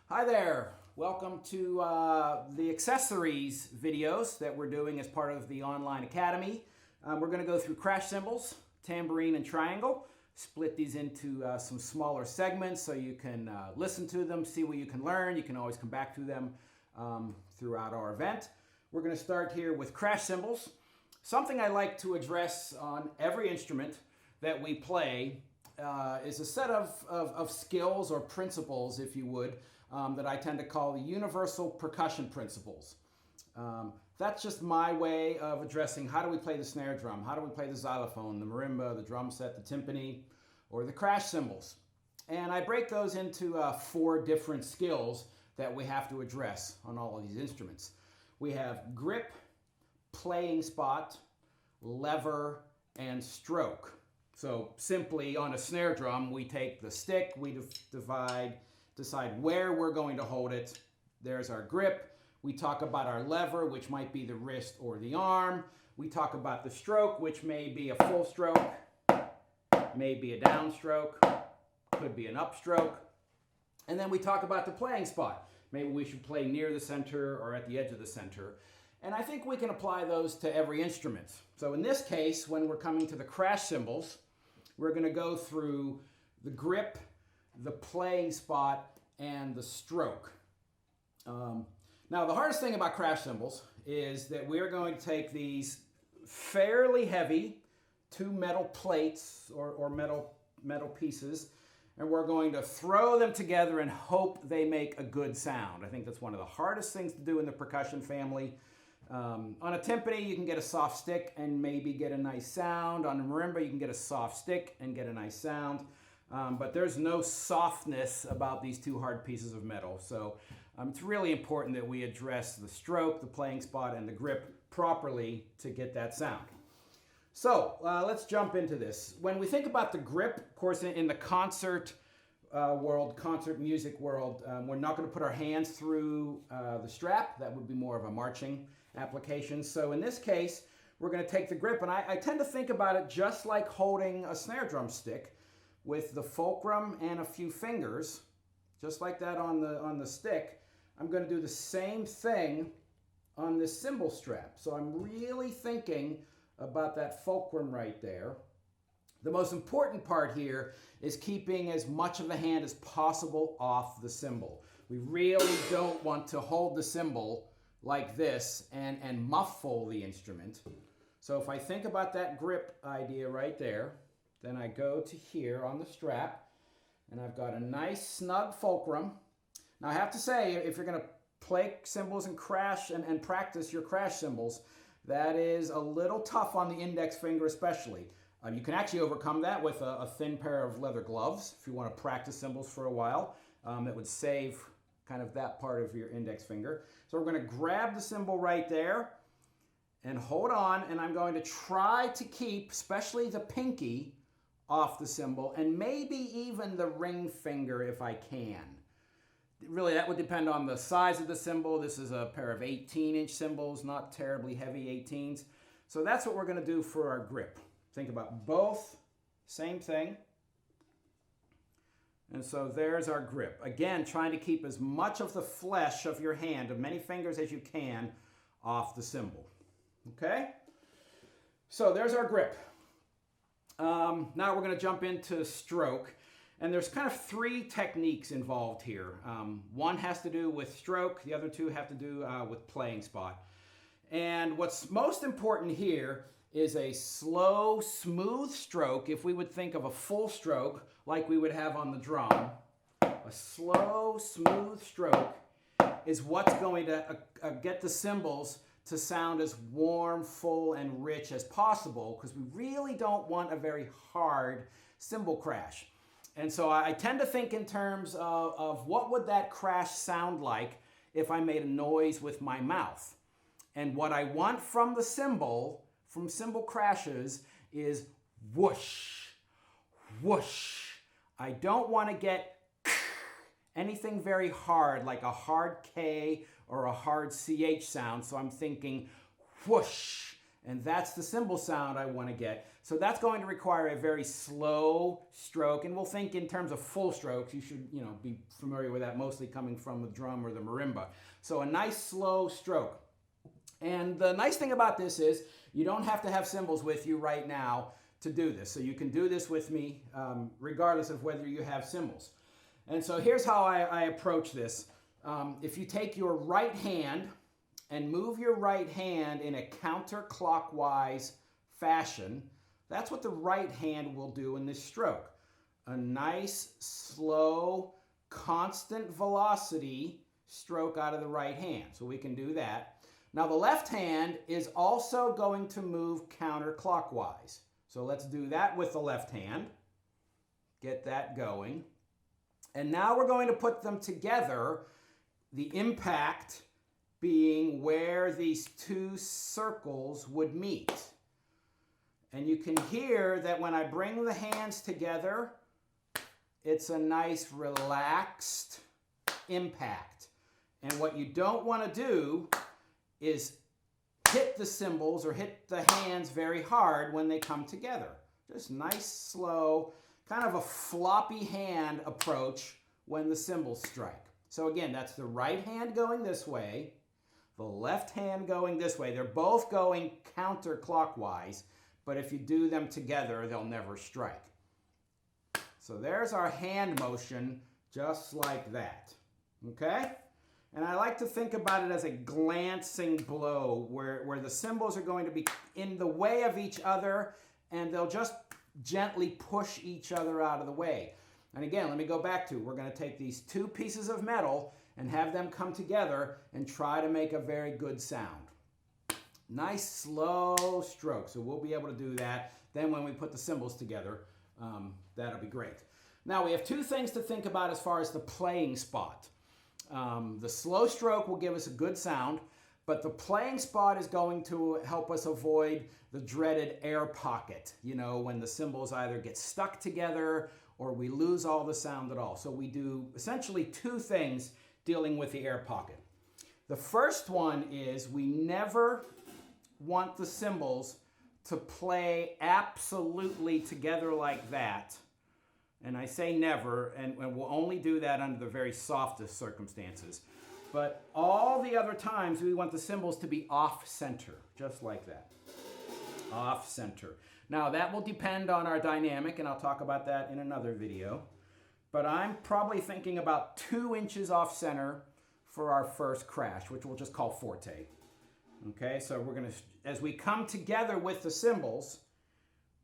Hi there, welcome to the accessories videos that we're doing as part of the online academy. We're going to go through crash cymbals, tambourine, and triangle. Split these into some smaller segments so you can listen to them, see what you can learn. You can always come back to them throughout our event. We're going to start here with crash cymbals. Something I like to address on every instrument that we play is a set of skills or principles, if you would, that I tend to call the universal percussion principles. That's just my way of addressing how do we play the snare drum, how do we play the xylophone, the marimba, the drum set, the timpani, or the crash cymbals. And I break those into 4 different skills that we have to address on all of these instruments. We have grip, playing spot, lever, and stroke. So simply on a snare drum, we take the stick, we decide where we're going to hold it. There's our grip. We talk about our lever, which might be the wrist or the arm. We talk about the stroke, which may be a full stroke, may be a downstroke, could be an upstroke. And then we talk about the playing spot. Maybe we should play near the center or at the edge of the center. And I think we can apply those to every instrument. So in this case, when we're coming to the crash cymbals, we're going to go through the grip, the playing spot, and the stroke. Now, the hardest thing about crash cymbals is that we're going to take these fairly heavy 2 metal plates or metal pieces, and we're going to throw them together and hope they make a good sound. I think that's one of the hardest things to do in the percussion family. On a timpani, you can get a soft stick and maybe get a nice sound. On a marimba, you can get a soft stick and get a nice sound. But there's no softness about these 2 hard pieces of metal. So it's really important that we address the stroke, the playing spot, and the grip properly to get that sound. So let's jump into this. When we think about the grip, of course, in the concert world, concert music world, we're not going to put our hands through the strap. That would be more of a marching application. So in this case, we're going to take the grip, and I tend to think about it just like holding a snare drum stick, with the fulcrum and a few fingers, just like that on the stick. I'm going to do the same thing on this cymbal strap. So I'm really thinking about that fulcrum right there. The most important part here is keeping as much of the hand as possible off the cymbal. We really don't want to hold the cymbal like this and muffle the instrument. So if I think about that grip idea right there, then I go to here on the strap, and I've got a nice snug fulcrum. Now I have to say, if you're going to play cymbals and crash and practice your crash cymbals, that is a little tough on the index finger especially. You can actually overcome that with a thin pair of leather gloves if you want to practice cymbals for a while. That would save kind of that part of your index finger. So we're going to grab the cymbal right there and hold on, and I'm going to try to keep, especially the pinky, off the cymbal, and maybe even the ring finger if I can. Really, that would depend on the size of the cymbal. This is a pair of 18-inch cymbals, not terribly heavy 18s. So that's what we're going to do for our grip. Think about both, same thing. And so there's our grip. Again, trying to keep as much of the flesh of your hand, of many fingers as you can, off the cymbal. Okay? So there's our grip. Now we're going to jump into stroke, and there's kind of 3 techniques involved here. One has to do with stroke, the other 2 have to do with playing spot. And what's most important here is a slow, smooth stroke. If we would think of a full stroke like we would have on the drum, a slow, smooth stroke is what's going to get the cymbals to sound as warm, full, and rich as possible, because we really don't want a very hard cymbal crash. And so I tend to think in terms of what would that crash sound like if I made a noise with my mouth. And what I want from the cymbal, from cymbal crashes, is whoosh, whoosh. I don't want to get anything very hard, like a hard K or a hard CH sound, so I'm thinking whoosh. And that's the cymbal sound I want to get. So that's going to require a very slow stroke. And we'll think in terms of full strokes. You should, be familiar with that, mostly coming from the drum or the marimba. So a nice slow stroke. And the nice thing about this is you don't have to have cymbals with you right now to do this. So you can do this with me regardless of whether you have cymbals. And so here's how I approach this. If you take your right hand and move your right hand in a counterclockwise fashion, that's what the right hand will do in this stroke. A nice, slow, constant velocity stroke out of the right hand. So we can do that. Now the left hand is also going to move counterclockwise. So let's do that with the left hand. Get that going. And now we're going to put them together, the impact being where these two circles would meet. And you can hear that when I bring the hands together, it's a nice relaxed impact. And what you don't want to do is hit the cymbals or hit the hands very hard when they come together. Just nice, slow, kind of a floppy hand approach when the cymbals strike. So again, that's the right hand going this way, the left hand going this way. They're both going counterclockwise, but if you do them together, they'll never strike. So there's our hand motion, just like that. Okay? And I like to think about it as a glancing blow where the cymbals are going to be in the way of each other and they'll just gently push each other out of the way. And again, let me go back to, we're going to take these two pieces of metal and have them come together and try to make a very good sound. Nice slow stroke. So we'll be able to do that. Then when we put the cymbals together, that'll be great. Now we have two things to think about as far as the playing spot. The slow stroke will give us a good sound, but the playing spot is going to help us avoid the dreaded air pocket, when the cymbals either get stuck together or we lose all the sound at all. So we do essentially two things dealing with the air pocket. The first one is we never want the cymbals to play absolutely together like that. And I say never, and we'll only do that under the very softest circumstances. But all the other times, we want the cymbals to be off-center, just like that. Off-center. Now, that will depend on our dynamic, and I'll talk about that in another video. But I'm probably thinking about 2 inches off-center for our first crash, which we'll just call forte. Okay, so we're going to, as we come together with the cymbals,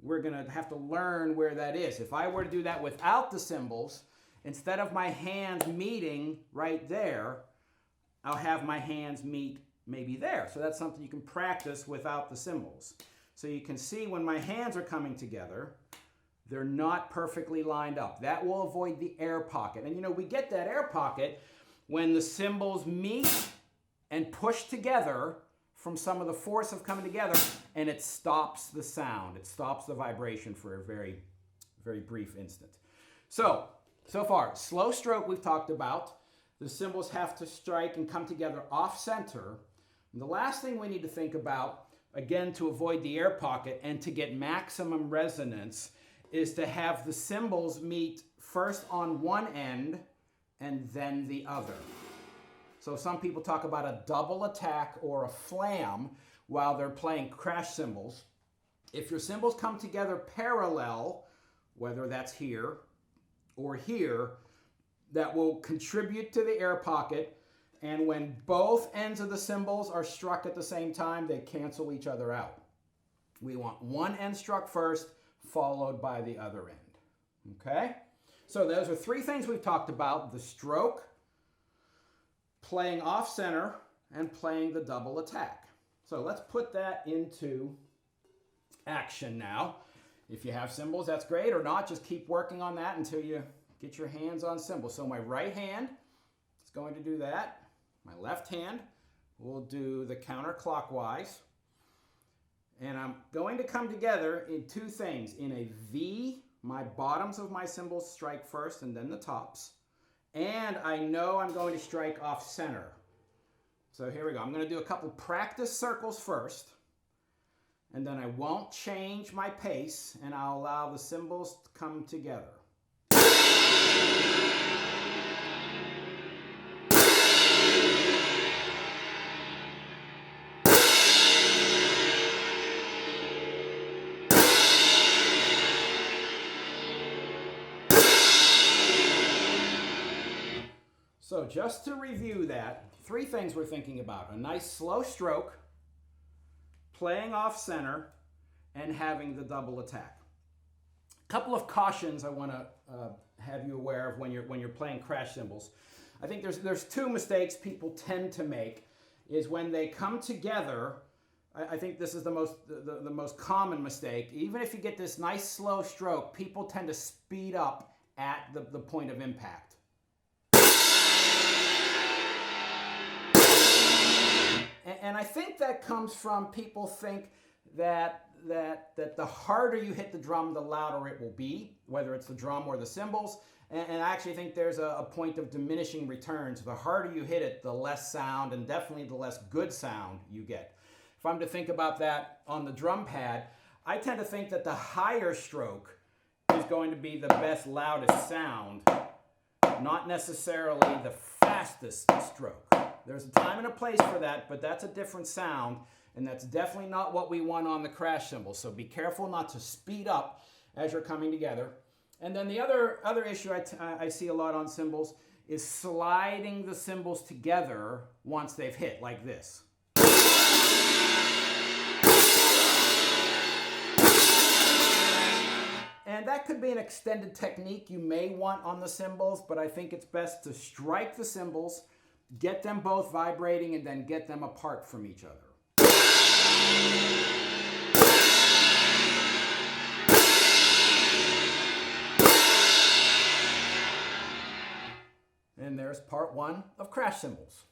we're going to have to learn where that is. If I were to do that without the cymbals, instead of my hands meeting right there, I'll have my hands meet maybe there. So that's something you can practice without the cymbals. So you can see when my hands are coming together, they're not perfectly lined up. That will avoid the air pocket. And we get that air pocket when the cymbals meet and push together from some of the force of coming together, and it stops the sound. It stops the vibration for a very, very brief instant. So far, slow stroke we've talked about. The cymbals have to strike and come together off-center. And the last thing we need to think about, again, to avoid the air pocket and to get maximum resonance, is to have the cymbals meet first on one end and then the other. So some people talk about a double attack or a flam while they're playing crash cymbals. If your cymbals come together parallel, whether that's here or here, that will contribute to the air pocket. And when both ends of the cymbals are struck at the same time, they cancel each other out. We want one end struck first, followed by the other end. Okay? So those are 3 things we've talked about: the stroke, playing off-center, and playing the double attack. So let's put that into action now. If you have cymbals, that's great, or not, just keep working on that until you get your hands on cymbals. So my right hand is going to do that. My left hand will do the counterclockwise. And I'm going to come together in 2 things. In a V, my bottoms of my cymbals strike first and then the tops. And I know I'm going to strike off center. So here we go. I'm going to do a couple practice circles first. and then I won't change my pace, and I'll allow the cymbals to come together. So just to review that, 3 things we're thinking about: a nice slow stroke, playing off center, and having the double attack. A couple of cautions I want to have you aware of when you're playing crash cymbals. I think there's 2 mistakes people tend to make. Is when they come together. I think this is the most common mistake. Even if you get this nice slow stroke, people tend to speed up at the point of impact. And I think that comes from people think that the harder you hit the drum, the louder it will be, whether it's the drum or the cymbals. And I actually think there's a point of diminishing returns. The harder you hit it, the less sound, and definitely the less good sound you get. If I'm to think about that on the drum pad, I tend to think that the higher stroke is going to be the best, loudest sound, not necessarily the fastest stroke. There's a time and a place for that, but that's a different sound, and that's definitely not what we want on the crash cymbal. So be careful not to speed up as you're coming together. And then the other issue I see a lot on cymbals is sliding the cymbals together once they've hit, like this. And that could be an extended technique you may want on the cymbals, but I think it's best to strike the cymbals, get them both vibrating, and then get them apart from each other. And there's part 1 of crash cymbals.